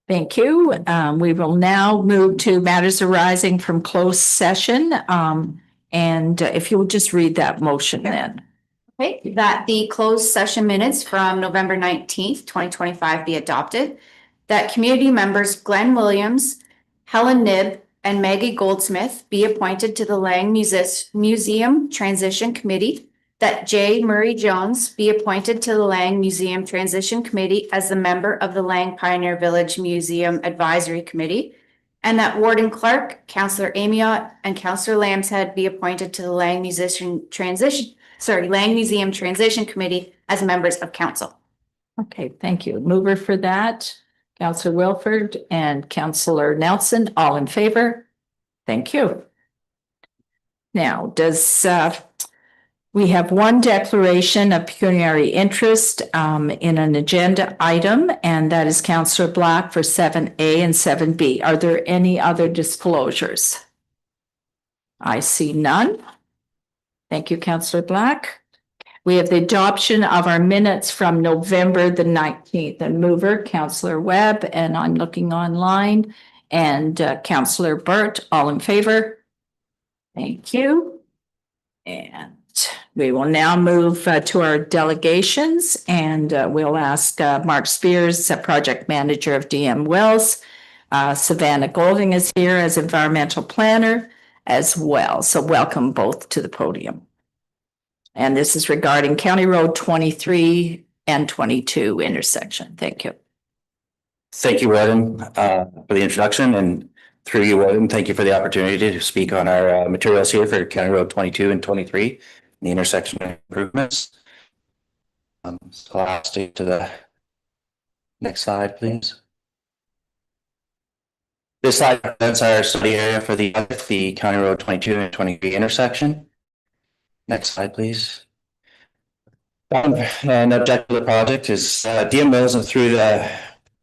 Thank you. We will now move to matters arising from closed session. And if you'll just read that motion then. Okay, that the closed session minutes from November 19th, 2025 be adopted. That community members Glenn Williams, Helen Nibb, and Maggie Goldsmith be appointed to the Lang Museum Transition Committee. That J. Murray Jones be appointed to the Lang Museum Transition Committee as the member of the Lang Pioneer Village Museum Advisory Committee. And that Warden Clark, Councillor Amiot, and Councillor Lambshead be appointed to the Lang Museum Transition Committee as members of council. Okay, thank you. Mover for that, Councillor Wilford and Councillor Nelson, all in favor? Thank you. Now, we have one declaration of pecuniary interest in an agenda item, and that is Councillor Black for 7A and 7B. Are there any other disclosures? I see none. Thank you, Councillor Black. We have the adoption of our minutes from November the 19th. And mover, Councillor Webb, and I'm looking online, and Councillor Burt, all in favor? Thank you. And we will now move to our delegations, and we'll ask Mark Spears, project manager of DM Wells. Savannah Golding is here as environmental planner as well. So welcome both to the podium. And this is regarding County Road 23 and 22 intersection. Thank you. Thank you, Warden, for the introduction, and through you, Warden, thank you for the opportunity to speak on our materials here for County Road 22 and 23, the intersection improvements. So I'll stick to the next slide, please. This slide represents our study area for the County Road 22 and 23 intersection. Next slide, please. And the objective of the project is DM Mills and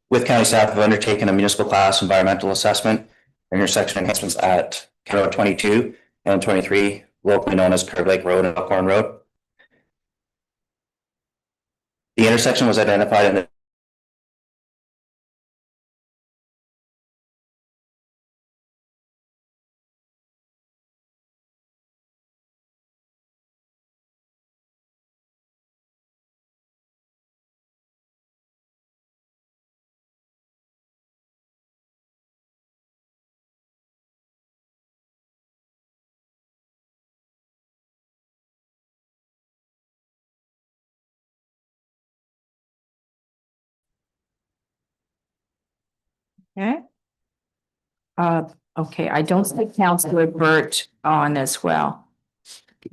with county staff have undertaken a municipal class environmental assessment intersection enhancements at County Road 22 and 23, locally known as Curve Lake Road and Buckhorn Road. The intersection was identified in the Okay. Okay, I don't see Councillor Burt on as well.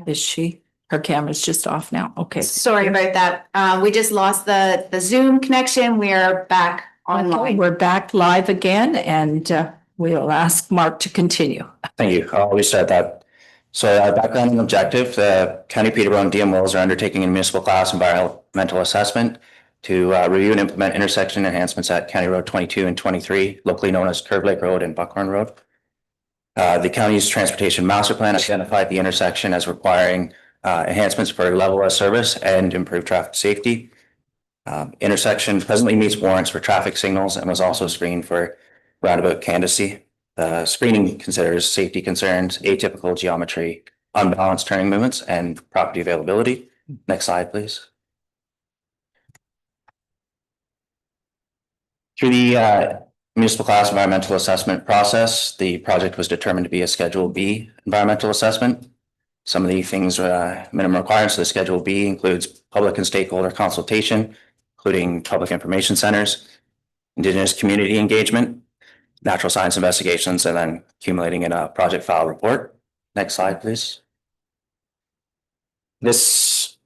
Is she? Her camera's just off now. Okay. Sorry about that. We just lost the Zoom connection. We are back online. Okay, we're back live again, and we'll ask Mark to continue. Thank you. I'll restart that. So our background and objective, the County Peterborough and DM Wells are undertaking a municipal class environmental assessment to review and implement intersection enhancements at County Road 22 and 23, locally known as Curve Lake Road and Buckhorn Road. The county's transportation master plan identified the intersection as requiring enhancements for level of service and improved traffic safety. Intersection presently meets warrants for traffic signals and was also screened for roundabout candidacy. Screening considers safety concerns, atypical geometry, unbalanced turning movements, and property availability. Next slide, please. Through the municipal class environmental assessment process, the project was determined to be a Schedule B environmental assessment. Some of the things, minimum requirements of the Schedule B includes public and stakeholder consultation, including public information centers, Indigenous community engagement, natural science investigations, and then accumulating in a project file report. Next slide, please. This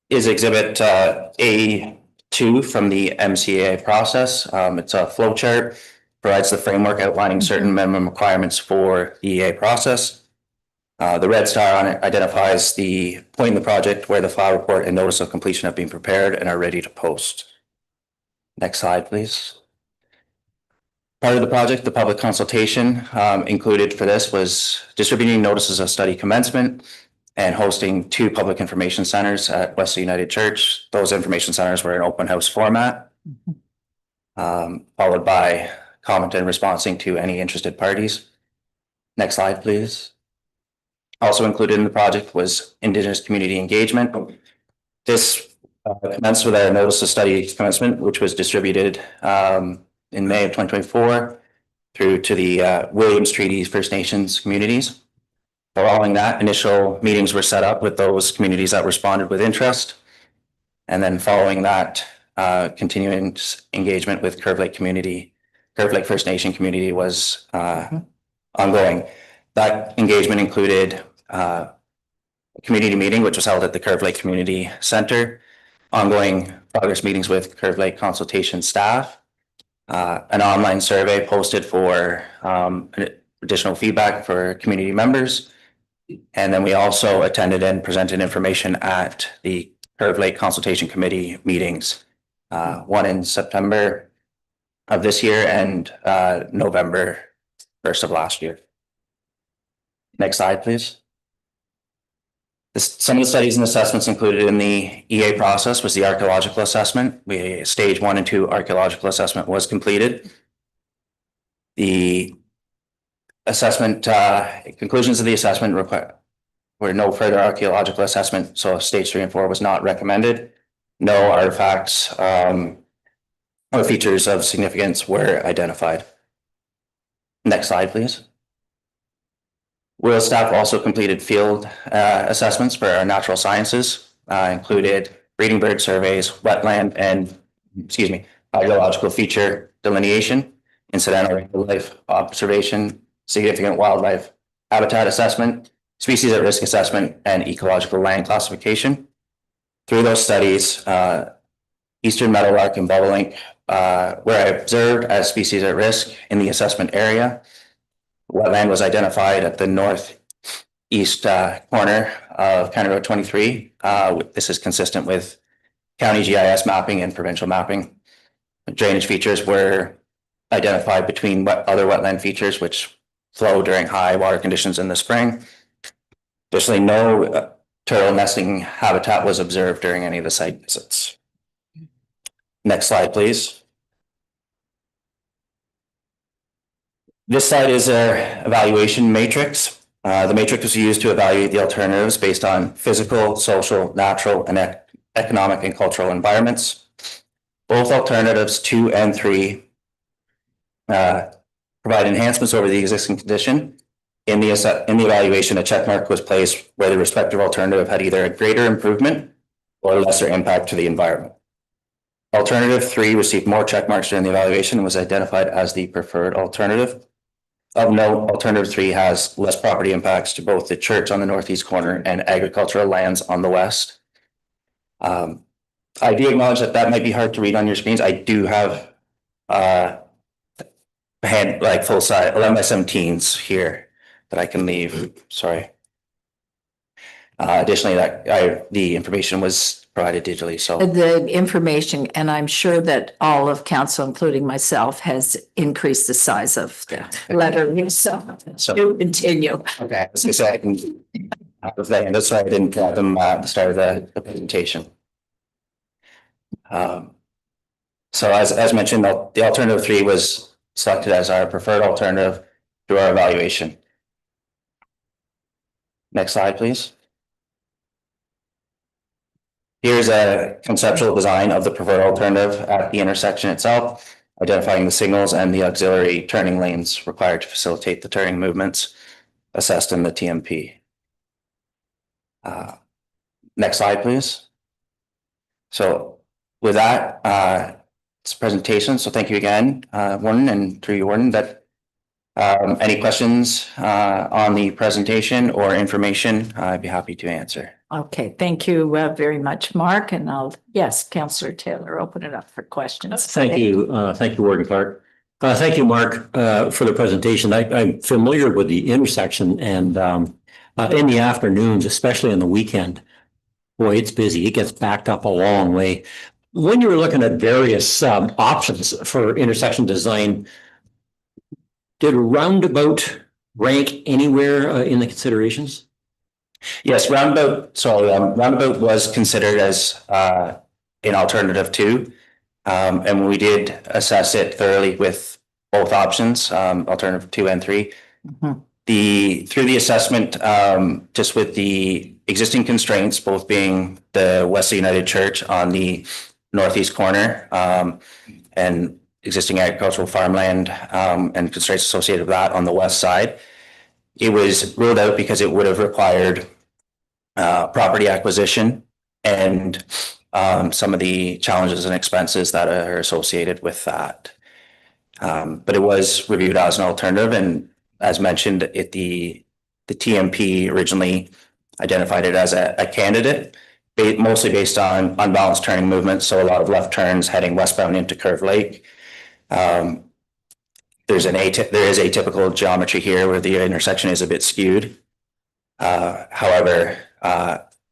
is Exhibit A2 from the MCA process. It's a flow chart, provides the framework outlining certain minimum requirements for the EA process. The red star on it identifies the point in the project where the file report and notice of completion have been prepared and are ready to post. Next slide, please. Part of the project, the public consultation included for this was distributing notices of study commencement and hosting 2 public information centers at Wesley United Church. Those information centers were in open house format. followed by comment and responding to any interested parties. Next slide, please. Also included in the project was Indigenous community engagement. This commenced with a notice of study commencement, which was distributed in May of 2024 through to the Williams Treaty First Nations communities. Following that, initial meetings were set up with those communities that responded with interest. And then following that, continuing engagement with Curve Lake First Nation community was ongoing. That engagement included a community meeting, which was held at the Curve Lake Community Center, ongoing progress meetings with Curve Lake consultation staff, an online survey posted for additional feedback for community members. And then we also attended and presented information at the Curve Lake Consultation Committee meetings, one in September of this year and November 1st of last year. Next slide, please. Some of the studies and assessments included in the EA process was the archaeological assessment. Stage 1 and 2 archaeological assessment was completed. The assessment conclusions of the assessment were no further archaeological assessment, so stage 3 and 4 was not recommended. No artifacts or features of significance were identified. Next slide, please. Will staff also completed field assessments for our natural sciences, included breeding bird surveys, wetland and, hydrological feature delineation, incidental wildlife observation, significant wildlife habitat assessment, species at risk assessment, and ecological land classification. Through those studies, eastern meadowlark and bobolink were observed as species at risk in the assessment area. Wetland was identified at the northeast corner of County Road 23. This is consistent with county GIS mapping and provincial mapping. Drainage features were identified between other wetland features which flow during high water conditions in the spring. Additionally, no turtle nesting habitat was observed during any of the site visits. Next slide, please. This slide is our evaluation matrix. The matrix was used to evaluate the alternatives based on physical, social, natural, and economic and cultural environments. Both alternatives 2 and 3 provide enhancements over the existing condition. In the evaluation, a check mark was placed where the respective alternative had either a greater improvement or lesser impact to the environment. Alternative 3 received more check marks during the evaluation and was identified as the preferred alternative. Of note, alternative 3 has less property impacts to both the church on the northeast corner and agricultural lands on the west. I do acknowledge that might be hard to read on your screens. I do have full size 11x17s here that I can leave. Sorry. Additionally, the information was provided digitally. So the information, and I'm sure that all of council, including myself, has increased the size of the letter. So to continue. Okay, as I said, that's why I didn't grab them at the start of the presentation. So as mentioned, the alternative 3 was selected as our preferred alternative through our evaluation. Next slide, please. Here's a conceptual design of the preferred alternative at the intersection itself, identifying the signals and the auxiliary turning lanes required to facilitate the turning movements assessed in the TMP. Next slide, please. So with that, it's a presentation. So thank you again, Warden, and through you, Warden, any questions on the presentation or information, I'd be happy to answer. Okay, thank you very much, Mark. And yes, Councillor Taylor, open it up for questions. Thank you, Warden Clark. Thank you, Mark, for the presentation. I'm familiar with the intersection, and in the afternoons, especially on the weekend, boy, it's busy. It gets backed up a long way. When you were looking at various options for intersection design, did roundabout rank anywhere in the considerations? Yes, roundabout was considered as an alternative 2. And we did assess it thoroughly with both options, alternative 2 and 3. Mhm. Through the assessment, just with the existing constraints, both being the Wesley United Church on the northeast corner, and existing agricultural farmland, and constraints associated with that on the west side, it was ruled out because it would have required property acquisition and some of the challenges and expenses that are associated with that. But it was reviewed as an alternative, and as mentioned, the TMP originally identified it as a candidate, mostly based on unbalanced turning movement, so a lot of left turns heading westbound into Curve Lake. There is atypical geometry here where the intersection is a bit skewed. However,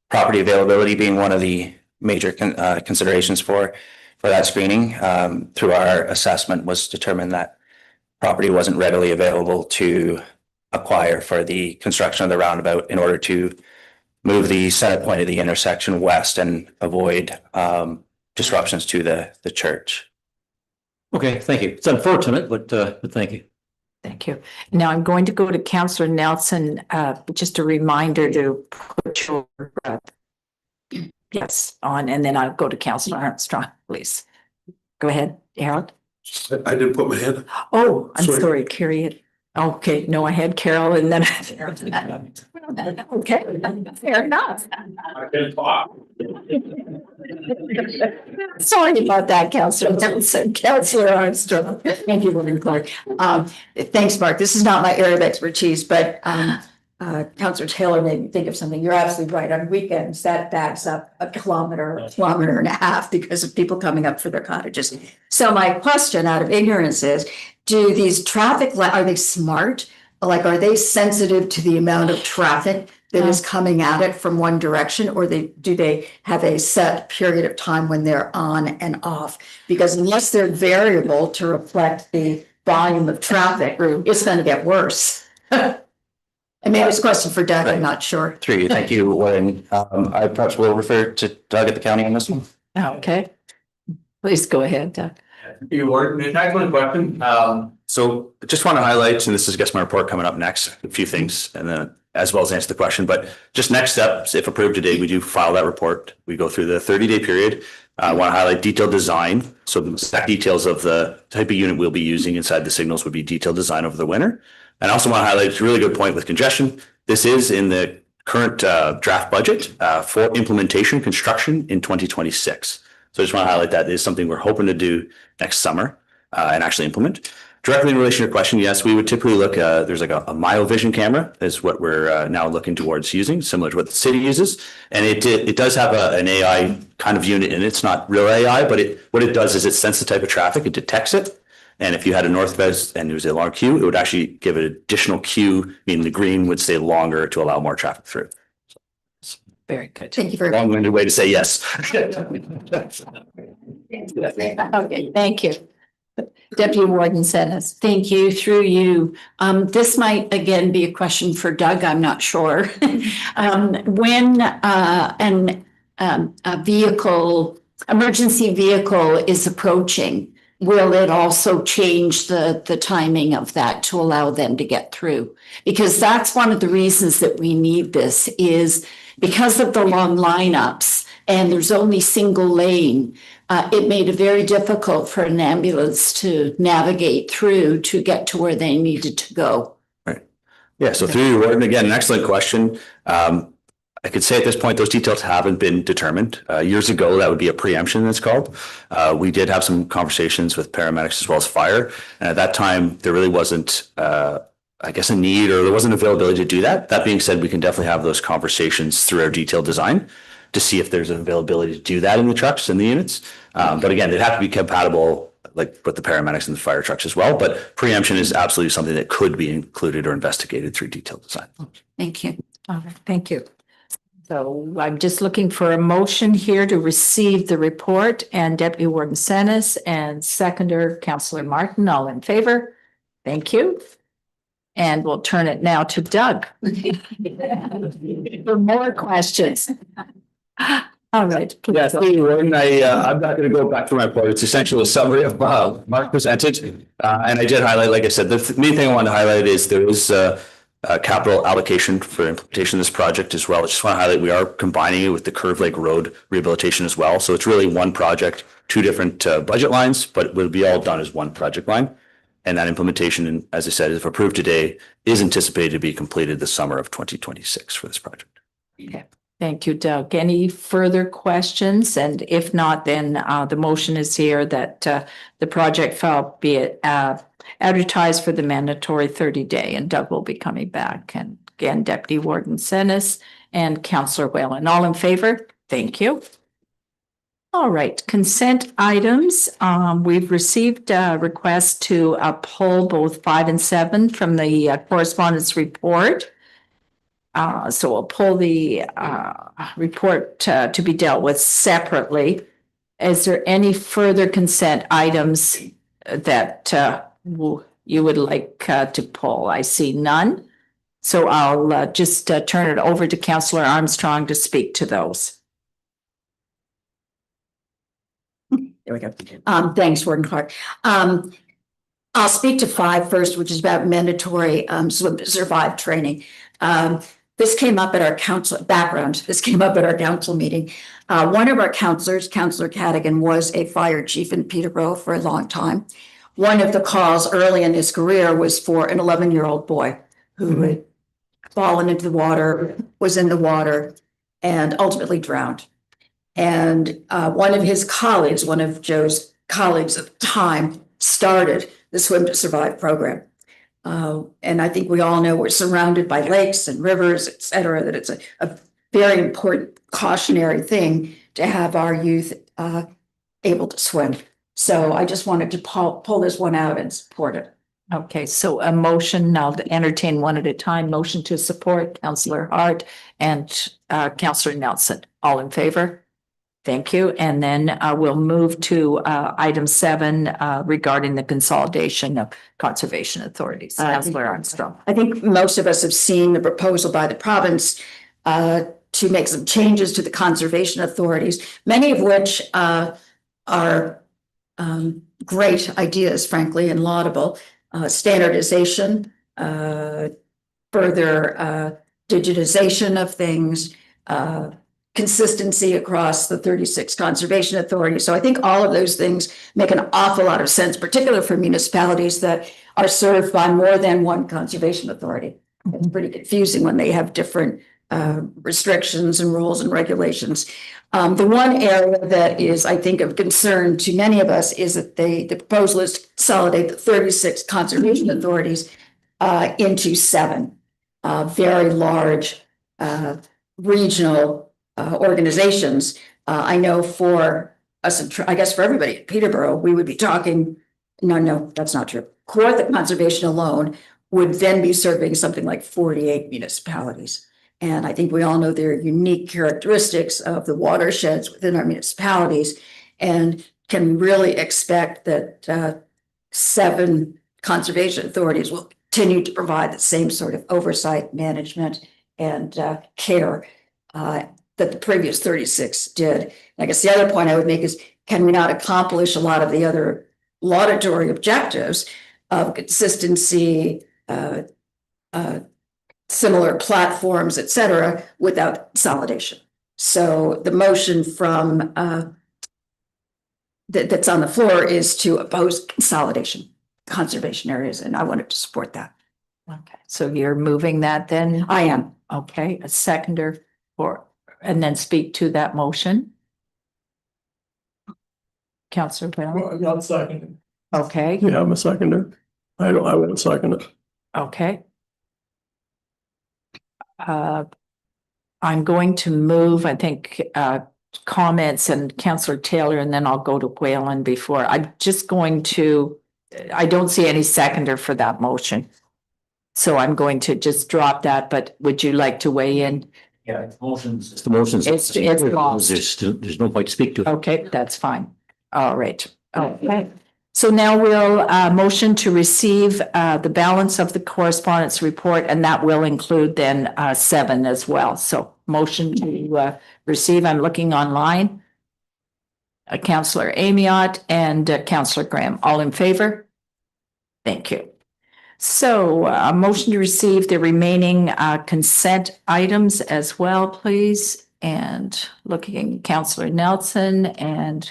property availability being one of the major considerations for that screening, through our assessment was determined that property wasn't readily available to acquire for the construction of the roundabout in order to move the center point of the intersection west and avoid disruptions to the church. Okay, thank you. It's unfortunate, but thank you. Thank you. Now I'm going to go to Councillor Nelson. Just a reminder to put your yes on, and then I'll go to Councillor Armstrong, please. Go ahead, Harold. I didn't put my hand. Oh, I'm Sorry. sorry, carry it. Okay, no, I had Carol and then. Okay, fair enough. Sorry about that, Councillor Nelson. Councillor Armstrong. Thank you, Woman Clark. Thanks, Mark. This is not my area of expertise, but Councillor Taylor made me think of something. You're absolutely right. On weekends, that backs up a kilometer and a half because of people coming up for their cottages. So my question out of ignorance is, do these are they smart? Like, are they sensitive to the amount of traffic that is coming at it from one direction? Or do they have a set period of time when they're on and off? Because unless they're variable to reflect the volume of traffic, it's going to get worse. And maybe it's a question for Doug, I'm not sure. Through you, thank you, Warren. I perhaps will refer to Doug at the county on this one. Okay, please go ahead, Doug. You were, excellent question. So just want to highlight, and this is, I guess, my report coming up next, a few things, and then as well as answer the question, but just next steps, if approved today, we do file that report. We go through the 30-day period. I want to highlight detailed design. So the exact details of the type of unit we'll be using inside the signals would be detailed design over the winter. And I also want to highlight, it's a really good point with congestion. This is in the current draft budget for implementation construction in 2026. So I just want to highlight that this is something we're hoping to do next summer and actually implement. Directly in relation to your question, yes, we would typically look, there's like a mile vision camera is what we're now looking towards using, similar to what the city uses. And it does have an AI kind of unit in it. It's not real AI, but what it does is it senses the type of traffic, it detects it. And if you had a northbound and there was a long queue, it would actually give an additional queue, meaning the green would stay longer to allow more traffic through. Very good. Thank you very much. Long-winded way to say yes. Okay, thank you. Deputy Warden Senes. Thank you, through you. This might again be a question for Doug, I'm not sure. When emergency vehicle is approaching, will it also change the timing of that to allow them to get through? Because that's one of the reasons that we need this is because of the long lineups and there's only single lane. It made it very difficult for an ambulance to navigate through to get to where they needed to go. Right. Yeah. So through you, Warden, again, an excellent question. I could say at this point, those details haven't been determined. Years ago, that would be a preemption, it's called. We did have some conversations with paramedics as well as fire. And at that time, there really wasn't, I guess, a need or there wasn't availability to do that. That being said, we can definitely have those conversations through our detailed design to see if there's an availability to do that in the trucks and the units. But again, they'd have to be compatible like with the paramedics and the fire trucks as well. But preemption is absolutely something that could be included or investigated through detailed design. Thank you. All right, thank you. So I'm just looking for a motion here to receive the report, and Deputy Warden Senes and seconder Councillor Martin, all in favor? Thank you. And we'll turn it now to Doug for more questions. All right. please Yeah, go. Steve Warden, I'm not gonna go back to my report. It's essentially a summary of, Mark presented. And I did highlight, like I said, the main thing I wanted to highlight is there is a capital allocation for implementation of this project as well. I just want to highlight, we are combining it with the Curve Lake Road rehabilitation as well. So it's really one project, two different budget lines, but it will be all done as one project line. And that implementation, as I said, if approved today, is anticipated to be completed the summer of 2026 for this project. Thank you, Doug. Any further questions? And if not, then the motion is here that the project file be advertised for the mandatory 30-day, and Doug will be coming back. And again, Deputy Warden Senes and Councillor Whalen, all in favor? Thank you. All right, consent items. We've received requests to pull both 5 and 7 from the correspondence report. So we'll pull the report to be dealt with separately. Is there any further consent items that you would like to pull? I see none. So I'll just turn it over to Councillor Armstrong to speak to those. There we go. Thanks, Warden Clark. I'll speak to 5 first, which is about mandatory swim to survive training. This came up at our council This came up at our council meeting. One of our counselors, Councillor Cadigan, was a fire chief in Peterborough for a long time. One of the calls early in his career was for an 11-year-old boy who had fallen into the water, was in the water, and ultimately drowned. And one of his colleagues, one of Joe's colleagues at the time, started the Swim to Survive program. And I think we all know we're surrounded by lakes and rivers, et cetera, that it's a very important cautionary thing to have our youth able to swim. So I just wanted to pull this one out and support it. Okay, so a motion, I'll entertain one at a time. Motion to support Councillor Hart and Councillor Nelson. All in favor? Thank you. And then we'll move to item 7 regarding the consolidation of conservation authorities. Councillor Armstrong. I think most of us have seen the proposal by the province to make some changes to the conservation authorities, many of which are great ideas, frankly, and laudable. Standardization, further digitization of things, consistency across the 36 conservation authorities. So I think all of those things make an awful lot of sense, particularly for municipalities that are served by more than one conservation authority. It's pretty confusing when they have different restrictions and rules and regulations. The one area that is, I think, of concern to many of us is that the proposal is to consolidate the 36 conservation authorities into 7 very large regional organizations. I know for us, I guess for everybody in Peterborough, we would be talking, no, that's not true. Kawartha Conservation alone would then be serving something like 48 municipalities. And I think we all know their unique characteristics of the watersheds within our municipalities, and can really expect that 7 conservation authorities will continue to provide the same sort of oversight, management, and care that the previous 36 did. I guess the other point I would make is, can we not accomplish a lot of the other laudatory objectives of consistency, similar platforms, et cetera, without consolidation? So the motion from that's on the floor is to oppose consolidation, conservation areas, and I wanted to support that. Okay, so you're moving that then? I am. Okay, a seconder for, and then speak to that motion. Councillor Bell. Well, I'm not seconding. Okay, You have a seconder? I won't second it. okay. I'm going to move, I think, comments and Councillor Taylor, and then I'll go to Whalen before. I'm just going to, I don't see any seconder for that motion. So I'm going to just drop that, but would you like to weigh in? Yeah, it's motions. It's the motions. It's lost. There's no point to speak to. Okay, that's fine. All right. Okay. So now we'll motion to receive the balance of the correspondence report, and that will include then 7 as well. So motion to receive, I'm looking online. Councillor Amiot and Councillor Graham, all in favor? Thank you. So a motion to receive the remaining consent items as well, please. And looking at Councillor Nelson and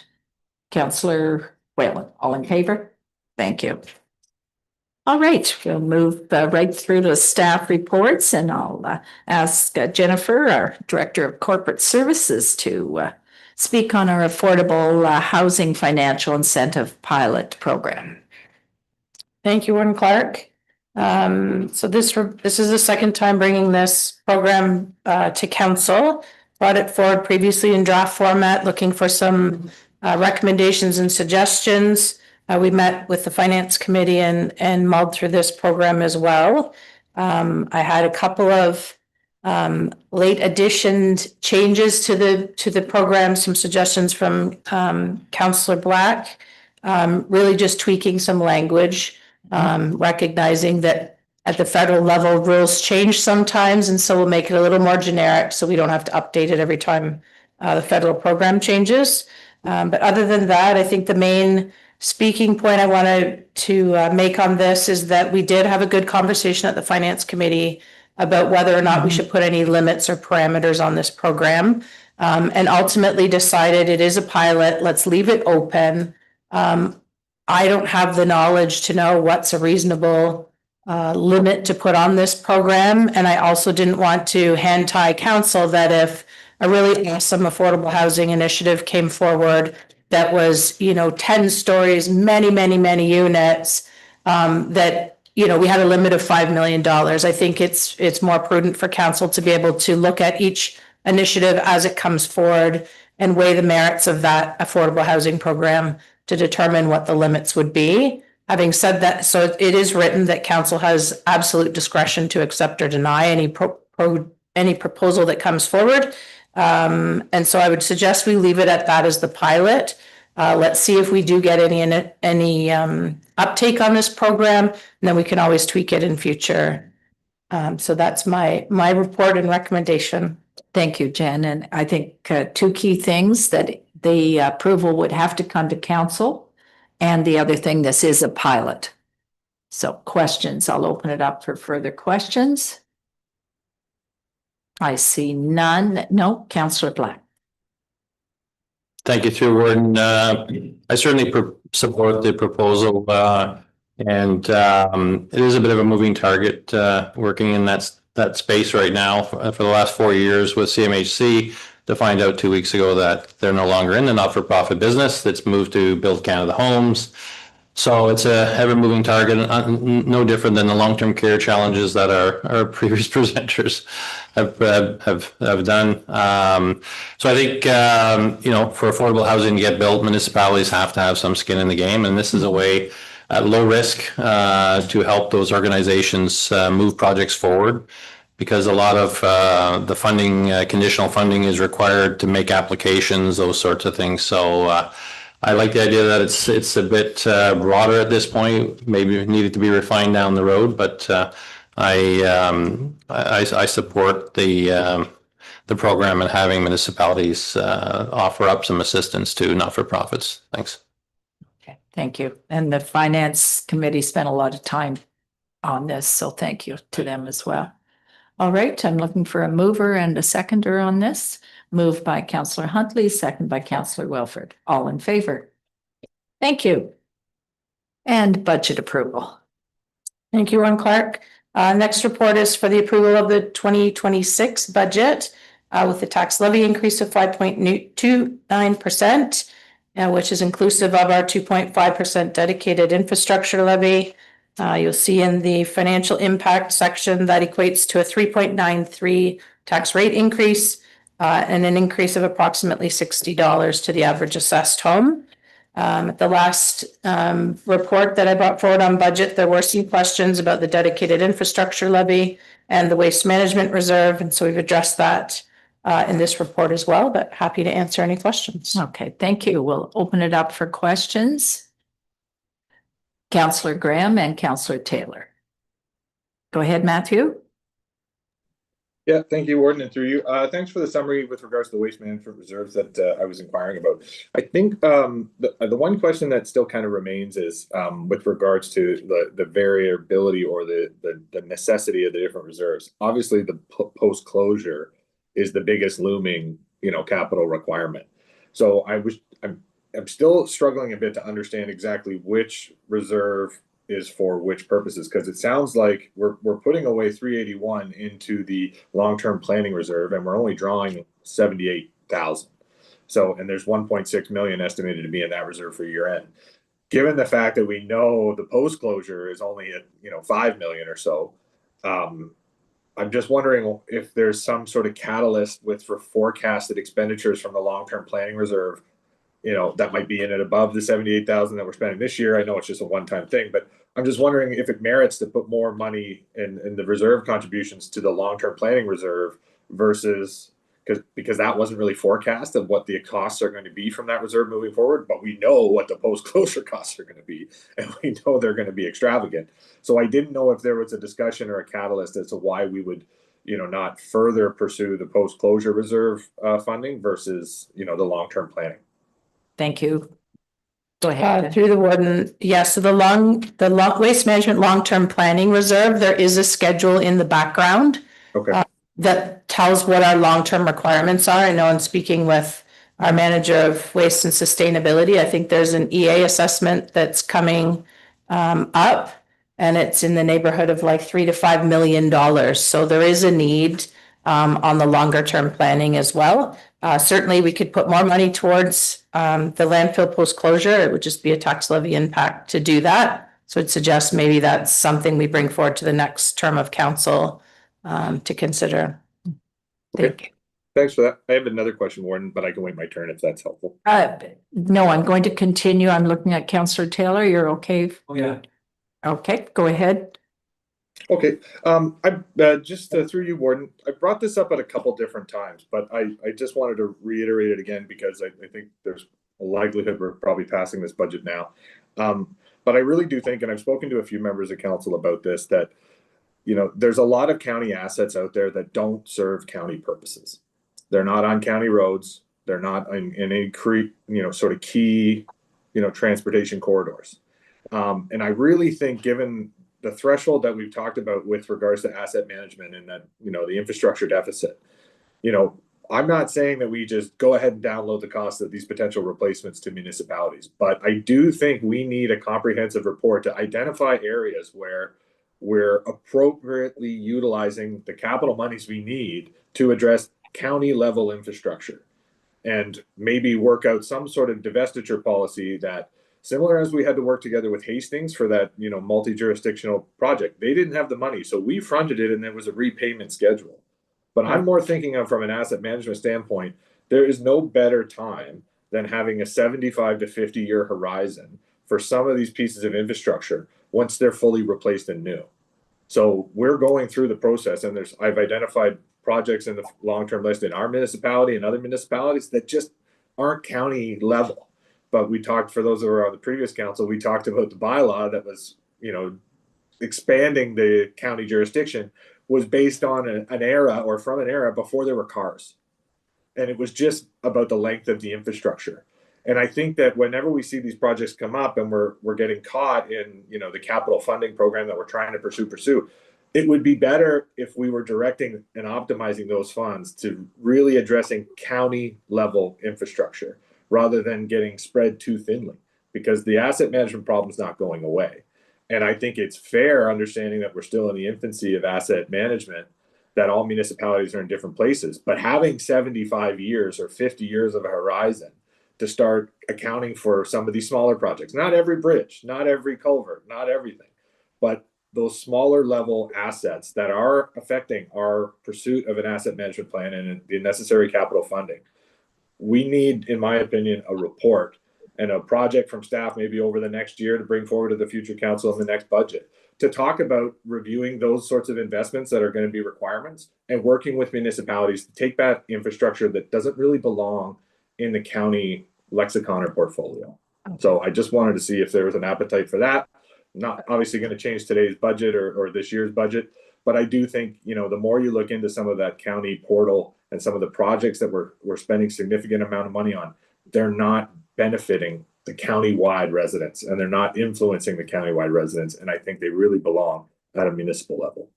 Councillor Whalen, all in favor? Thank you. All right, we'll move right through to staff reports, and I'll ask Jennifer, our Director of Corporate Services, to speak on our affordable housing financial incentive pilot program. Thank you, Warden Clark. So this is the second time bringing this program to council. Brought it forward previously in draft format, looking for some recommendations and suggestions. We met with the finance committee and mulled through this program as well. I had a couple of late addition changes to the program, some suggestions from Councillor Black, really just tweaking some language, recognizing that at the federal level, rules change sometimes, and so we'll make it a little more generic so we don't have to update it every time the federal program changes. But other than that, I think the main speaking point I wanted to make on this is that we did have a good conversation at the finance committee about whether or not we should put any limits or parameters on this program, and ultimately decided it is a pilot. Let's leave it open. I don't have the knowledge to know what's a reasonable limit to put on this program. And I also didn't want to hand tie council that if a really awesome affordable housing initiative came forward that was, 10 stories, many units, that, we had a limit of $5 million. I think it's more prudent for council to be able to look at each initiative as it comes forward and weigh the merits of that affordable housing program to determine what the limits would be. Having said that, so it is written that council has absolute discretion to accept or deny any proposal that comes forward. And so I would suggest we leave it at that as the pilot. Let's see if we do get any uptake on this program, and then we can always tweak it in future. So that's my report and recommendation. Thank you, Jen. And I think 2 key things: that the approval would have to come to council, and the other thing, this is a pilot. So questions, I'll open it up for further questions. I see none. No, Councillor Black. Thank you, through Warden. I certainly support the proposal, and it is a bit of a moving target working in that space right now for the last 4 years with CMHC, to find out 2 weeks ago that they're no longer in the not-for-profit business. That's moved to Build Canada Homes. So it's a ever-moving target, no different than the long-term care challenges that our previous presenters have done. So I think, for affordable housing to get built, municipalities have to have some skin in the game, and this is a way at low risk to help those organizations move projects forward, because a lot of the funding, conditional funding, is required to make applications, those sorts of things. So I like the idea that it's a bit broader at this point, maybe needed to be refined down the road, but I support the program and having municipalities offer up some assistance to not-for-profits. Thanks. Okay, thank you. And the finance committee spent a lot of time on this, so thank you to them as well. All right, I'm looking for a mover and a seconder on this. Moved by Councillor Huntley, second by Councillor Wilford. All in favor? Thank you. And budget approval. Thank you, Warden Clark. Next report is for the approval of the 2026 budget with the tax levy increase of 5.29%, which is inclusive of our 2.5% dedicated infrastructure levy. You'll see in the financial impact section that equates to a 3.93 tax rate increase and an increase of approximately $60 to the average assessed home. At the last report that I brought forward on budget, there were some questions about the dedicated infrastructure levy and the waste management reserve, and so we've addressed that in this report as well, but happy to answer any questions. Okay, thank you. We'll open it up for questions. Counselor Graham and Counselor Taylor. Go ahead, Matthew. Yeah, thank you, Warden, and through you. Thanks for the summary with regards to the waste management reserves that I was inquiring about. I think the one question that still kind of remains is with regards to the variability or the necessity of the different reserves. Obviously, the post closure is the biggest looming, capital requirement. So I'm still struggling a bit to understand exactly which reserve is for which purposes, because it sounds like we're putting away 381 into the long-term planning reserve and we're only drawing 78,000. So, and there's 1.6 million estimated to be in that reserve for year end. Given the fact that we know the post closure is only at 5 million or so, I'm just wondering if there's some sort of catalyst with for forecasted expenditures from the long-term planning reserve, that might be in it above the 78,000 that we're spending this year. I know it's just a one-time thing, but I'm just wondering if it merits to put more money in the reserve contributions to the long-term planning reserve versus because that wasn't really forecast of what the costs are going to be from that reserve moving forward, but we know what the post-closure costs are going to be, and we know they're going to be extravagant. So I didn't know if there was a discussion or a catalyst as to why we would, not further pursue the post-closure reserve funding versus, the long-term planning. Thank you. Go ahead. Through the warden, yes, so the waste management long-term planning reserve, there is a schedule in the background. Okay. That tells what our long-term requirements are. I know in speaking with our manager of waste and sustainability, I think there's an EA assessment that's coming up, and it's in the neighborhood of like $3 to $5 million. So there is a need on the longer term planning as well. Certainly we could put more money towards the landfill post closure. It would just be a tax levy impact to do that. So I'd suggest maybe that's something we bring forward to the next term of council to consider. Thank you. Thanks for that. I have another question, Warden, but I can wait my turn if that's helpful. No, I'm going to continue. I'm looking at Counselor Taylor. You're okay? Oh, yeah. Okay, go ahead. Okay, I just through you, Warden, I brought this up at a couple different times, but I just wanted to reiterate it again because I think there's a likelihood we're probably passing this budget now. But I really do think, and I've spoken to a few members of council about this, that there's a lot of county assets out there that don't serve county purposes. They're not on county roads. They're not in any sort of key, transportation corridors. And I really think given the threshold that we've talked about with regards to asset management and that, the infrastructure deficit, I'm not saying that we just go ahead and download the cost of these potential replacements to municipalities, but I do think we need a comprehensive report to identify areas where we're appropriately utilizing the capital monies we need to address county level infrastructure and maybe work out some sort of divestiture policy that similar as we had to work together with Hastings for that, multi-jurisdictional project. They didn't have the money, so we fronted it and there was a repayment schedule. But I'm more thinking of from an asset management standpoint, there is no better time than having a 75 to 50 year horizon for some of these pieces of infrastructure once they're fully replaced and new. So we're going through the process, and I've identified projects in the long-term list in our municipality and other municipalities that just aren't county level. But we talked, for those that were on the previous council, we talked about the bylaw that was, expanding the county jurisdiction was based on an era or from an era before there were cars. And it was just about the length of the infrastructure. And I think that whenever we see these projects come up and we're getting caught in, the capital funding program that we're trying to pursue, it would be better if we were directing and optimizing those funds to really addressing county level infrastructure rather than getting spread too thinly, because the asset management problem is not going away. And I think it's fair, understanding that we're still in the infancy of asset management, that all municipalities are in different places, but having 75 years or 50 years of a horizon to start accounting for some of these smaller projects, not every bridge, not every culvert, not everything, but those smaller level assets that are affecting our pursuit of an asset management plan and the necessary capital funding. We need, in my opinion, a report and a project from staff maybe over the next year to bring forward to the future council in the next budget to talk about reviewing those sorts of investments that are going to be requirements and working with municipalities to take back infrastructure that doesn't really belong in the county lexicon or portfolio. So I just wanted to see if there was an appetite for that. not obviously going to change today's budget or this year's budget, but I do think, you know, the more you look into some of that county portal and some of the projects that we're spending significant amount of money on, they're not benefiting the county-wide residents, and they're not influencing the county-wide residents. And I think they really belong at a municipal level.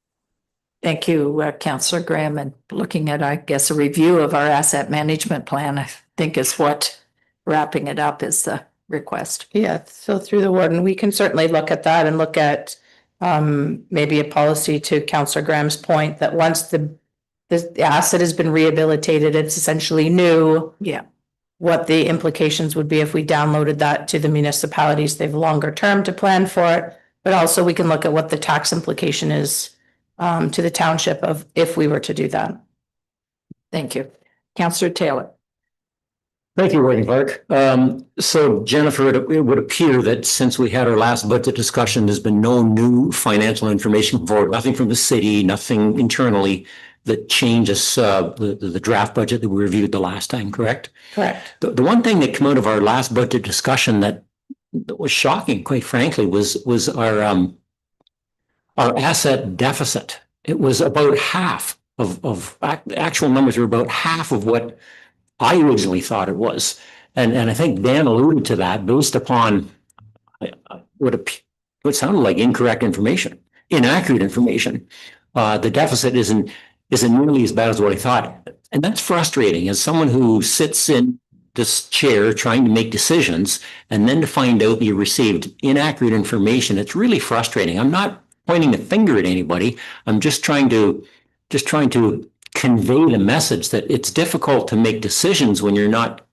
Thank you, Councillor Graham. And looking at, I guess, a review of our asset management plan, I think is what wrapping it up is the request. Yeah, so through the warden, we can certainly look at that and look at maybe a policy, to Councillor Graham's point, that once the asset has been rehabilitated, it's essentially new. Yeah. What the implications would be if we downloaded that to the municipalities. They've longer term to plan for it, but also we can look at what the tax implication is to the township of if we were to do that. Thank you. Councillor Taylor. Thank you, Warden Clark. So Jennifer, it would appear that since we had our last budget discussion, there's been no new financial information forward, nothing from the city, nothing internally that changes the draft budget that we reviewed the last time, correct? Correct. The one thing that came out of our last budget discussion that was shocking, quite frankly, was our asset deficit. It was about half of actual numbers were about half of what I originally thought it was. And I think Dan alluded to that based upon what sounded like incorrect information, inaccurate information. The deficit isn't nearly as bad as what I thought. And that's frustrating as someone who sits in this chair trying to make decisions, and then to find out you received inaccurate information. It's really frustrating. I'm not pointing the finger at anybody. I'm just trying to convey the message that it's difficult to make decisions when you're not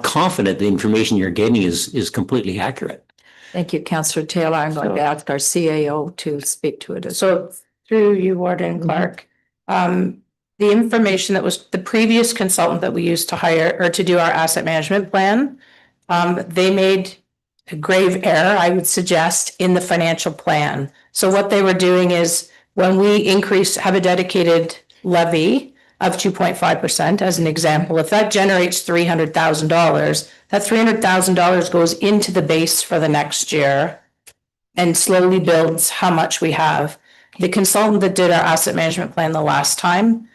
confident the information you're getting is completely accurate. Thank you, Councillor Taylor. I'm going to ask our CAO to speak to it. So through you, Warden Clark, the information that was the previous consultant that we used to hire or to do our asset management plan, they made a grave error, I would suggest, in the financial plan. So what they were doing is when we have a dedicated levy of 2.5%, as an example, if that generates $300,000, that $300,000 goes into the base for the next year and slowly builds how much we have. The consultant that did our asset management plan the last time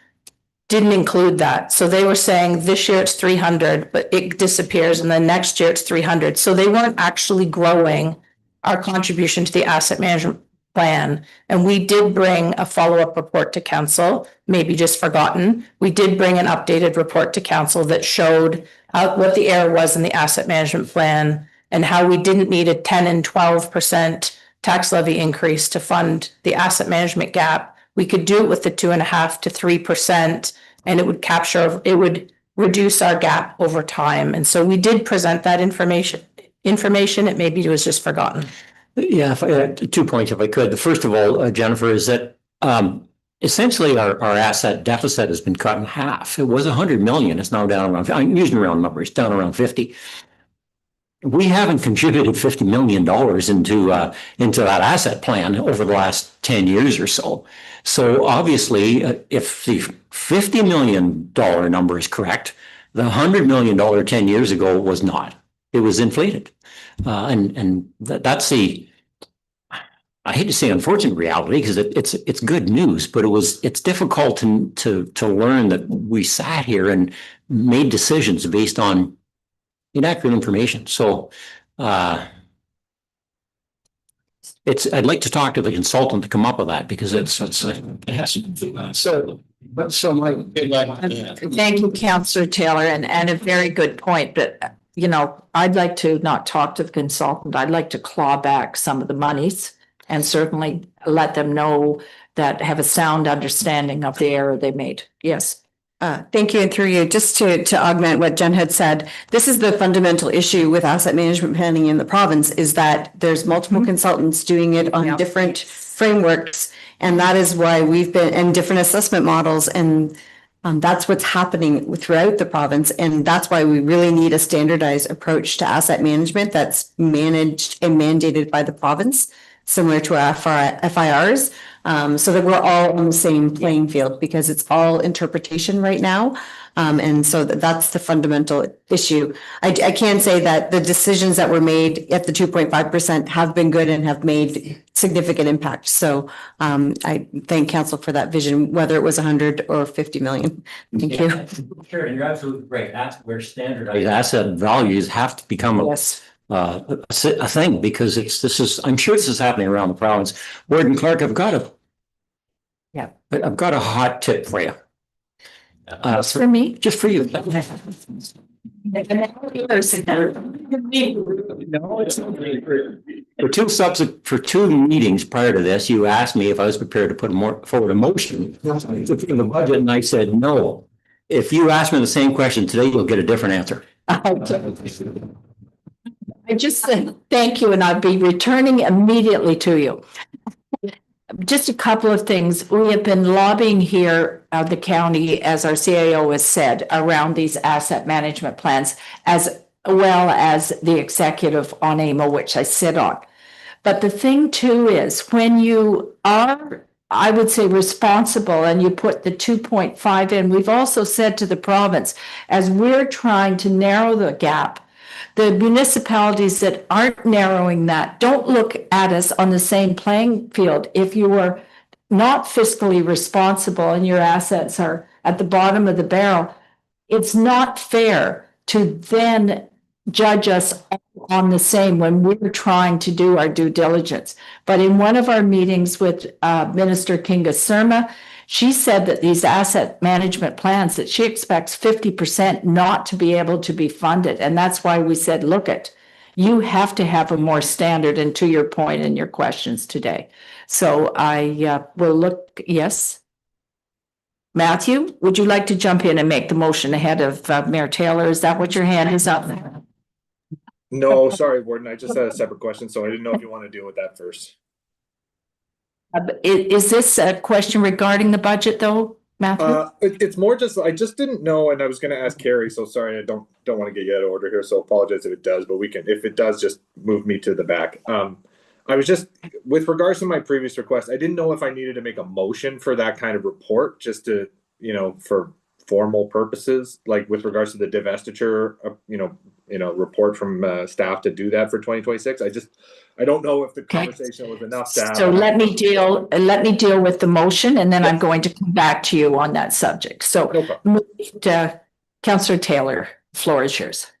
didn't include that. So they were saying this year it's 300, but it disappears, and then next year it's 300. So they weren't actually growing our contribution to the asset management plan. And we did bring a follow-up report to council, maybe just forgotten. We did bring an updated report to council that showed what the error was in the asset management plan and how we didn't need a 10 and 12% tax levy increase to fund the asset management gap. We could do it with the 2.5% to 3%, and it would reduce our gap over time. And so we did present that information. It maybe was just forgotten. Yeah, 2 points if I could. The first of all, Jennifer, is that essentially our asset deficit has been cut in half. It was 100 million. It's now down around, I'm using round numbers, down around 50. We haven't contributed $50 million into that asset plan over the last 10 years or so. So obviously, if the $50 million number is correct, the $100 million 10 years ago was not. It was inflated. And that's I hate to say unfortunate reality, because it's good news, but it's difficult to learn that we sat here and made decisions based on inaccurate information. So I'd like to talk to the consultant to come up with that, because it has to be Thank you, Councillor Taylor, and a very good point. But I'd like to not talk to the consultant. I'd like to claw back some of the monies and certainly let them know that have a sound understanding of the error they made. Yes. Thank you. And through you, just to augment what Jen had said, this is the fundamental issue with asset management planning in the province, is that there's multiple consultants doing it on different frameworks. And that is why we've been in different assessment models. And that's what's happening throughout the province. And that's why we really need a standardized approach to asset management that's managed and mandated by the province, similar to our FIRs. so that we're all on the same playing field, because it's all interpretation right now. And so that's the fundamental issue. I can say that the decisions that were made at the 2.5% have been good and have made significant impact. So I thank council for that vision, whether it was 100 or 50 million. Thank you. Sure, you're absolutely right. That's where standardized asset values have to become Yes. a thing, because I'm sure this is happening around the province. Warden Clark, I've got a hot tip for you. For me? Just for you. No, For two meetings prior to this, you asked me if I was prepared to forward a motion for the budget, and I said no. If you ask me the same question today, you'll get a different answer. I just said thank you, and I'll be returning immediately to you. Just a couple of things. We have been lobbying here at the county, as our CAO has said, around these asset management plans, as well as the executive on AMO, which I sit on. But the thing too is, when you are, I would say, responsible and you put the 2.5 in, we've also said to the province, as we're trying to narrow the gap, the municipalities that aren't narrowing that, don't look at us on the same playing field. If you are not fiscally responsible and your assets are at the bottom of the barrel, it's not fair to then judge us on the same when we're trying to do our due diligence. But in one of our meetings with Minister Kinga Surma, she said that these asset management plans, that she expects 50% not to be able to be funded. And that's why we said, look you have to have a more standard, and to your point in your questions today. So I will look, yes. Matthew, would you like to jump in and make the motion ahead of Mayor Taylor? Is that what your hand is up? No, sorry, Warden. I just had a separate question, so I didn't know if you want to deal with that first. Is this a question regarding the budget though, Matthew? It's more just, I just didn't know, and I was going to ask Carrie, so sorry, I don't want to get you out of order here, so apologize if it does, but if it does, just move me to the back. I was just, with regards to my previous request, I didn't know if I needed to make a motion for that kind of report, just to, for formal purposes, like with regards to the divestiture, report from staff to do that for 2026. I don't know if the conversation was enough to have. So let me deal with the motion, and then I'm going to come back to you on that subject. So Councillor Taylor, the floor is yours.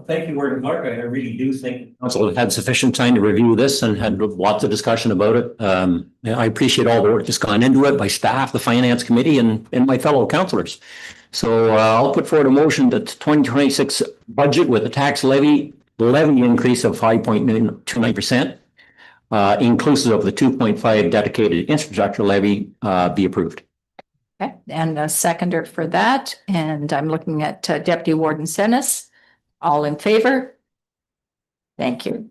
Thank you, Warden Clark. I really do think council had sufficient time to review this and had lots of discussion about it. I appreciate all the work that's gone into it by staff, the finance committee, and my fellow councillors. So I'll put forward a motion that 2026 budget with a tax levy increase of 5.29%, inclusive of the 2.5 dedicated infrastructure levy, be approved. Okay, and a seconder for that. And I'm looking at Deputy Warden Senes. All in favor? Thank you.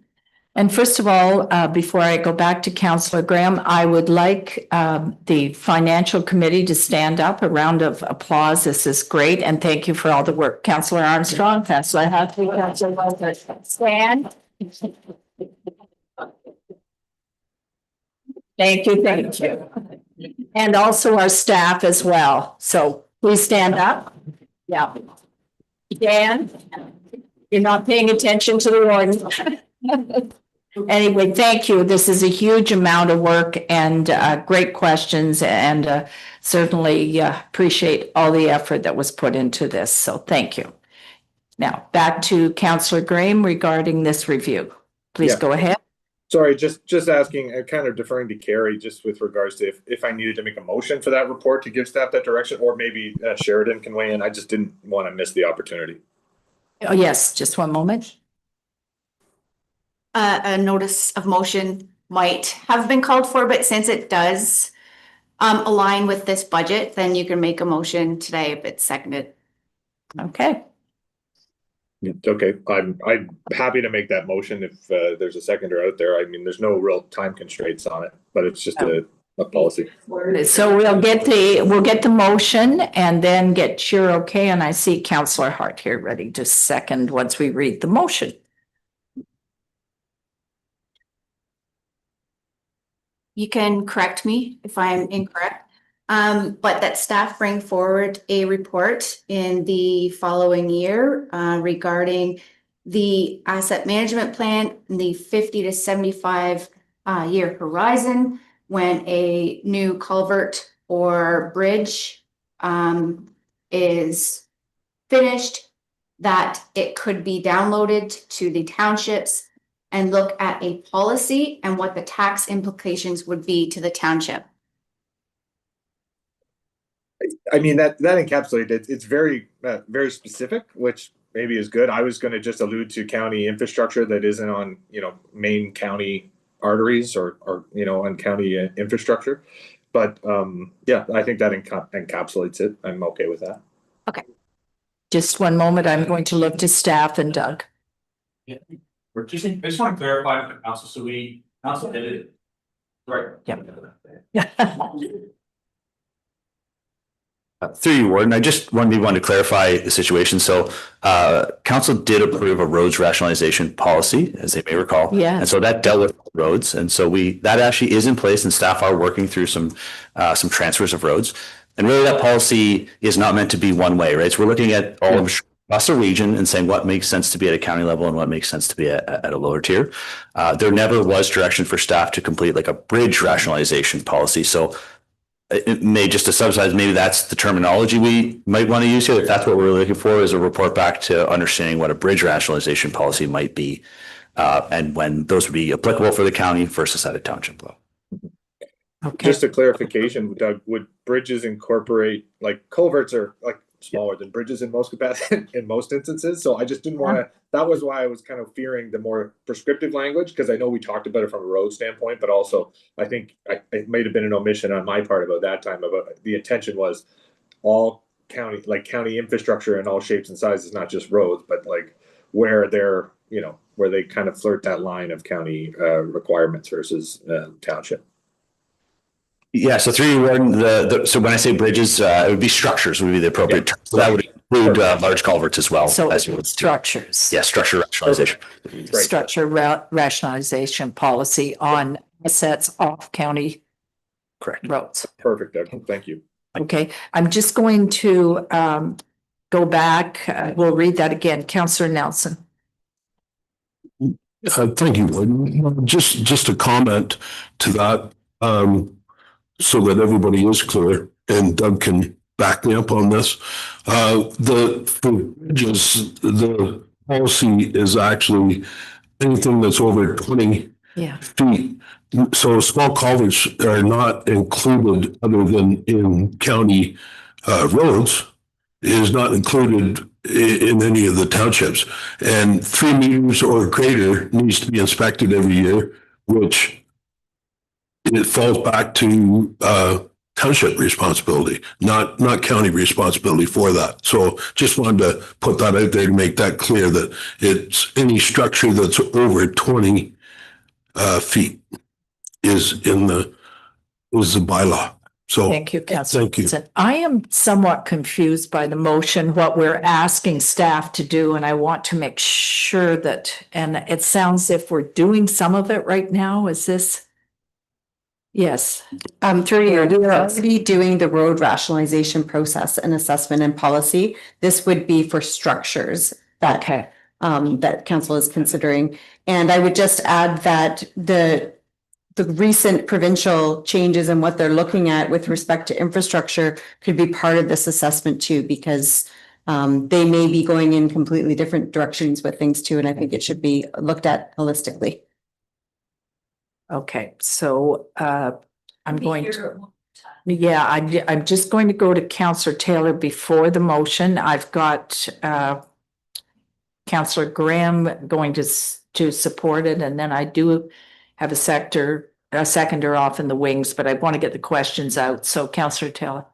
And first of all, before I go back to Councillor Graham, I would like the financial committee to stand up. A round of applause. This is great. And thank you for all the work. Councillor Armstrong, Councillor Hadley, Councillor Walter, stand. Thank you, thank you. And also our staff as well. So please stand up. Yeah. Dan, you're not paying attention to the warden. Anyway, thank you. This is a huge amount of work and great questions, and certainly appreciate all the effort that was put into this. So thank you. Now back to Councillor Graham regarding this review. Please go ahead. Sorry, just asking, kind of deferring to Carrie, just with regards to if I needed to make a motion for that report to give staff that direction, or maybe Sheridan can weigh in. I just didn't want to miss the opportunity. Oh, yes, just one moment. A notice of motion might have been called for, but since it does align with this budget, then you can make a motion today if it's seconded. Okay. Okay, I'm happy to make that motion if there's a seconder out there. I mean, there's no real time constraints on it, but it's just a policy. So we'll get the motion and then get your okay. And I see Councillor Hart here ready to second once we read the motion. you can correct me if I'm incorrect. But that staff bring forward a report in the following year regarding the asset management plan, the 50 to 75 year horizon, when a new culvert or bridge is finished, that it could be downloaded to the townships and look at a policy and what the tax implications would be to the township. I mean, that encapsulated it. It's very, very specific, which maybe is good. I was going to just allude to county infrastructure that isn't on, main county arteries or on county infrastructure. But yeah, I think that encapsulates it. I'm okay with that. Just one moment. I'm going to look to staff and Doug. I just want to clarify with the council, so council did it. Right. Yeah. Through you, Warden, I just wanted to clarify the situation. So council did approve a roads rationalization policy, as they may recall. Yeah. And so that dealt with roads. And so that actually is in place, and staff are working through some transfers of roads. And really that policy is not meant to be one way, right? So we're looking at all of across the region and saying what makes sense to be at a county level and what makes sense to be at a lower tier. There never was direction for staff to complete like a bridge rationalization policy. So it may just to subsidize, maybe that's the terminology we might want to use here. If that's what we're looking for, is a report back to understanding what a bridge rationalization policy might be, and when those would be applicable for the county versus at a township level. Okay. Just a clarification, Doug, would bridges incorporate, like culverts are like smaller than bridges in most capacity, in most instances. So I just didn't want to, that was why I was kind of fearing the more prescriptive language, because I know we talked about it from a road standpoint, but also I think it might have been an omission on my part about that time. About the intention was all county, like county infrastructure in all shapes and sizes, not just roads, but like where they're, where they kind of flirt that line of county requirements versus township. Yeah, so through you, Warden, so when I say bridges, it would be structures would be the appropriate term. So that would include large culverts as well. So as you would structures. Yeah, structure rationalization. Structure rationalization policy on assets off county Correct. roads. Perfect, Doug. Thank you. Okay, I'm just going to go back. We'll read that again. Councillor Nelson. Thank you, Warden. Just a comment to that, so that everybody is clear, and Doug can back me up on this. For bridges, the policy is actually anything that's over 20 feet. So small culverts are not included other than in county roads. It is not included in any of the townships. And 3 meters or greater needs to be inspected every year, which it falls back to township responsibility, not county responsibility for that. So just wanted to put that out there to make that clear, that it's any structure that's over 20 feet is the bylaw. So Thank you, Councillor. Thank you. Nelson. I am somewhat confused by the motion, what we're asking staff to do, and I want to make sure that, and it sounds as if we're doing some of it right now. Is this? Yes. Through you, we're already doing the road rationalization process and assessment and policy. This would be for structures that that council is considering. And I would just add that the recent provincial changes and what they're looking at with respect to infrastructure could be part of this assessment too, because they may be going in completely different directions with things too. And I think it should be looked at holistically. Okay, so I'm going to, I'm just going to go to Councillor Taylor before the motion. I've got Councillor Graham going to support it, and then I do have a seconder off in the wings, but I want to get the questions out. So Councillor Taylor.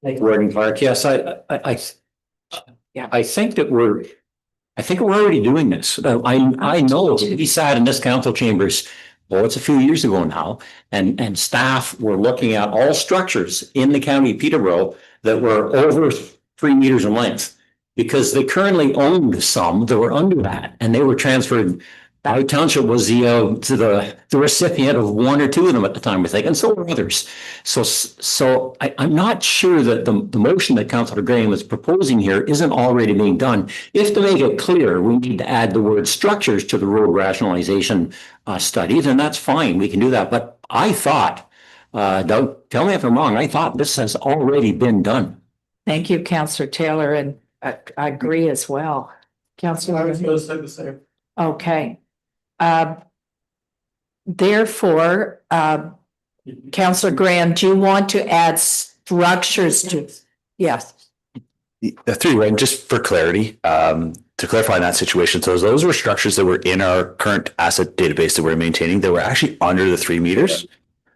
Warden Clark, yes, I think that we're already doing this. I know we sat in this council chambers, it's a few years ago now, and staff were looking at all structures in the county of Peterborough that were over 3 meters in length, because they currently owned some that were under that, and they were transferred Our township was the recipient of one or two of them at the time, I think, and so were others. So I'm not sure that the motion that Councillor Graham is proposing here isn't already being done. If to make it clear, we need to add the word structures to the road rationalization study, then that's fine. We can do that. But I thought, Doug, tell me if I'm wrong, I thought this has already been done. Thank you, Councillor Taylor, and I agree as well. Councillor. said the same. Okay. Therefore, Councillor Graham, do you want to add structures to? Yes. Through, and just for clarity, to clarify that situation, so those were structures that were in our current asset database that we're maintaining that were actually under the 3 meters.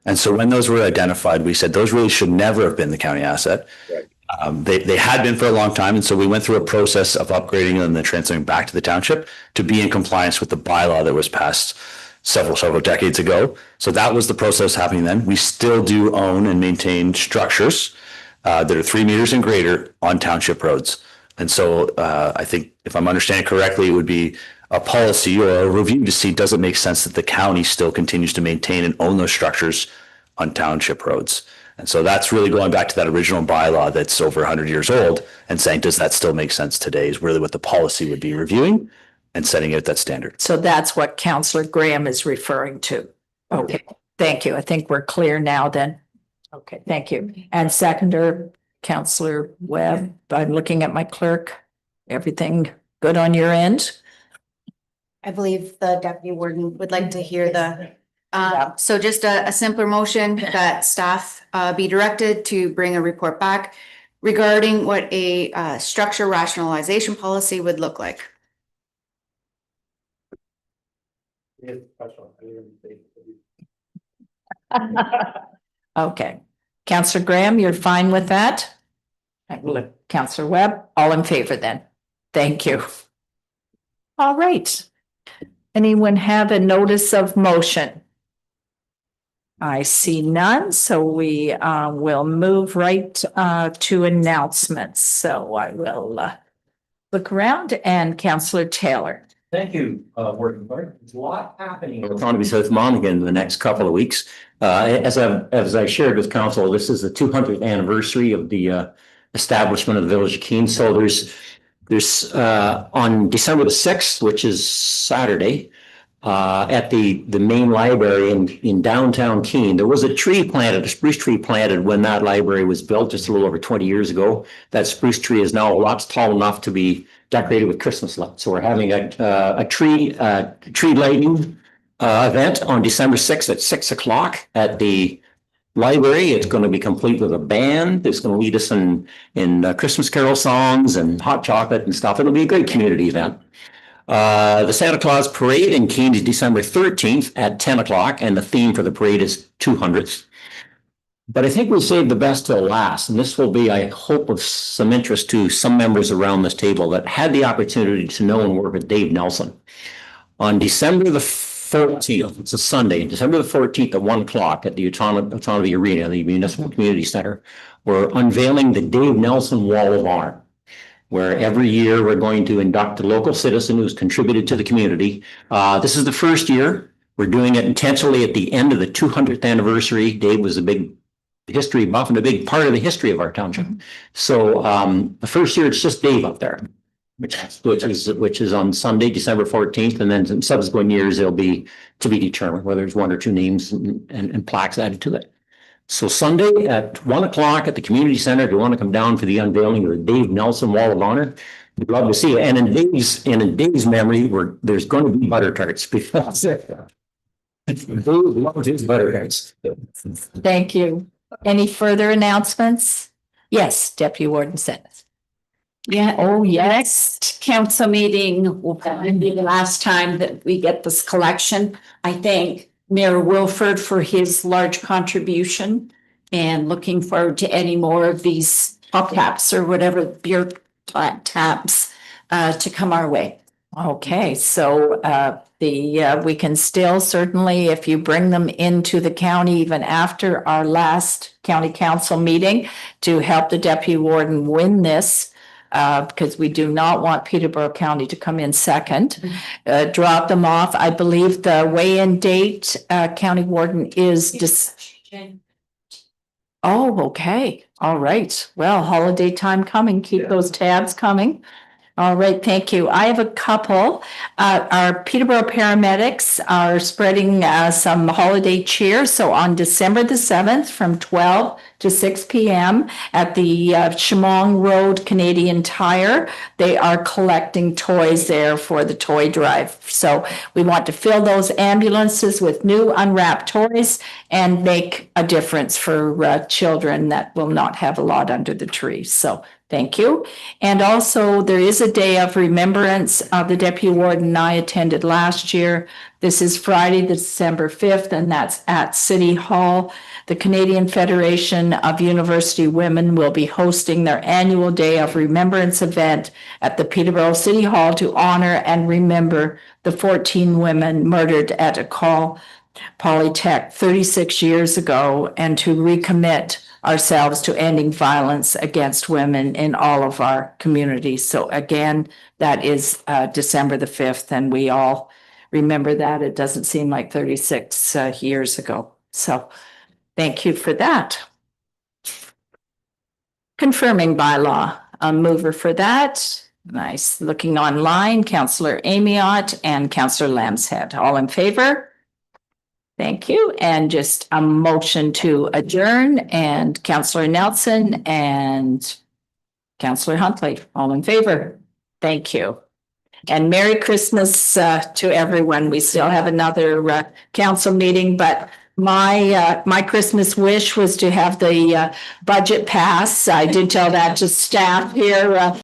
And so when those were identified, we said those really should never have been the county asset. Right. They had been for a long time. And so we went through a process of upgrading them and then transferring back to the township to be in compliance with the bylaw that was passed several decades ago. So that was the process happening then. We still do own and maintain structures that are 3 meters and greater on township roads. And so I think if I'm understanding correctly, it would be a policy or a review to see, does it make sense that the county still continues to maintain and own those structures on township roads? And so that's really going back to that original bylaw that's over 100 years old and saying, does that still make sense today is really what the policy would be reviewing and setting it that standard. So that's what Councillor Graham is referring to. Okay, thank you. I think we're clear now then. Okay, thank you. And seconder, Councillor Webb, I'm looking at my clerk. Everything good on your end? I believe the deputy warden would like to hear the, so just a simpler motion that staff be directed to bring a report back regarding what a structure rationalization policy would look like. Okay. Councillor Graham, you're fine with that? Councillor Webb, all in favor then? Thank you. All right. Anyone have a notice of motion? I see none, so we will move right to announcements. So I will look around and Councillor Taylor. Thank you, Warden Clark. There's a lot happening in Autonomy South Monaghan in the next couple of weeks. As I shared with council, this is the 200th anniversary of the establishment of the Village of Keene. So there's on December the 6th, which is Saturday, at the main library in downtown Keene, there was a spruce tree planted when that library was built just a little over 20 years ago. That spruce tree is now lots tall enough to be decorated with Christmas lights. So we're having a tree lighting event on December 6th at 6 o'clock at the library. It's going to be complete with a band. It's going to lead us in Christmas carol songs and hot chocolate and stuff. It'll be a great community event. The Santa Claus Parade in Keene is December 13th at 10 o'clock, and the theme for the parade is 200th. But I think we'll save the best till last, and this will be, I hope, of some interest to some members around this table that had the opportunity to know and work with Dave Nelson. On December the 14th, it's a Sunday, December the 14th at 1 o'clock at the Autonomy Arena, the Municipal Community Center, we're unveiling the Dave Nelson Wall of Honor, where every year we're going to induct a local citizen who's contributed to the community. This is the first year. We're doing it intentionally at the end of the 200th anniversary. Dave was a big history buff and a big part of the history of our township. So the first year it's just Dave up there, which is on Sunday, December 14th, and then in subsequent years it'll be to be determined whether there's 1 or 2 names and plaques added to it. So Sunday at 1 o'clock at the community center, if you want to come down for the unveiling of the Dave Nelson Wall of Honor, we'd love to see you. And in Dave's memory, there's going to be butter tarts because Dave loves his butter tarts. Thank you. Any further announcements? Yes, Deputy Warden Sentence. Yeah. Oh, yes. Next council meeting will probably be the last time that we get this collection. I thank Mayor Wilford for his large contribution and looking forward to any more of these pop taps or whatever beer taps to come our way. Okay, so we can still certainly, if you bring them into the county even after our last county council meeting to help the deputy warden win this, because we do not want Peterborough County to come in second. Drop them off. I believe the weigh-in date, County Warden, is Oh, okay. All right. Well, holiday time coming. Keep those tabs coming. All right, thank you. I have a couple. Our Peterborough paramedics are spreading some holiday cheer. So on December the 7th from 12 to 6 p.m. at the Chemong Road Canadian Tire, they are collecting toys there for the toy drive. So we want to fill those ambulances with new unwrapped toys and make a difference for children that will not have a lot under the tree. So thank you. And also, there is a day of remembrance. The deputy warden and I attended last year. This is Friday, December 5th, and that's at City Hall. The Canadian Federation of University Women will be hosting their annual Day of Remembrance event at the Peterborough City Hall to honor and remember the 14 women murdered at École Polytech 36 years ago, and to recommit ourselves to ending violence against women in all of our communities. So again, that is December the 5th, and we all remember that. It doesn't seem like 36 years ago. So thank you for that. Confirming bylaw, a mover for that. Nice. Looking online, Councillor Amiot and Councillor Lambshead. All in favor? Thank you. And just a motion to adjourn, and Councillor Nelson and Councillor Huntley, all in favor. Thank you. And Merry Christmas to everyone. We still have another council meeting, but my Christmas wish was to have the budget pass. I did tell that to staff here